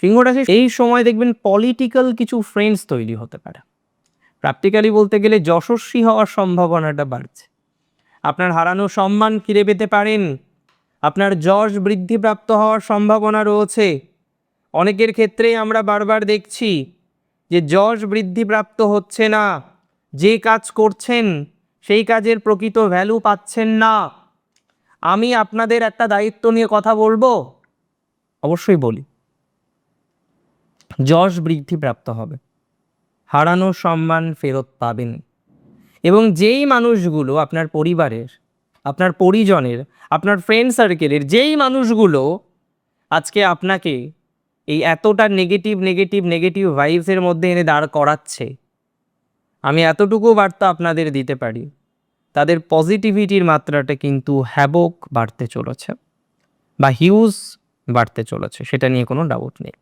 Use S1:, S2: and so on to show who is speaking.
S1: সিংহ রাশি এই সময় দেখবেন পলিটিক্যাল কিছু ফ্রেন্ডস তৈরি হতে পারে। প্র্যাকটিক্যালি বলতে গেলে যশস্বী হওয়ার সম্ভাবনাটা বাড়ছে। আপনার হারানো সম্মান ফিরে পেতে পারেন। আপনার যশ বৃদ্ধিপ্রাপ্ত হওয়ার সম্ভাবনা রয়েছে। অনেকের ক্ষেত্রেই আমরা বারবার দেখছি যে যশ বৃদ্ধিপ্রাপ্ত হচ্ছে না, যে কাজ করছেন সেই কাজের প্রকৃত ভ্যালু পাচ্ছেন না। আমি আপনাদের একটা দায়িত্ব নিয়ে কথা বলবো, অবশ্যই বলি। যশ বৃদ্ধিপ্রাপ্ত হবে, হারানো সম্মান ফেরত পাবেন। এবং যেই মানুষগুলো আপনার পরিবারের, আপনার পরিজনের, আপনার ফ্রেন্ড সার্কেলের যেই মানুষগুলো আজকে আপনাকে এই এতটা নেগেটিভ ভাইবসের মধ্যে এনে দাঁড় করাচ্ছে, আমি এতটুকু বার্তা আপনাদের দিতে পারি, তাদের পজিটিভিটির মাত্রাটা কিন্তু হ্যাবক বাড়তে চলেছে বা হিউজ বাড়তে চলেছে, সেটা নিয়ে কোনো ডাউট নেই।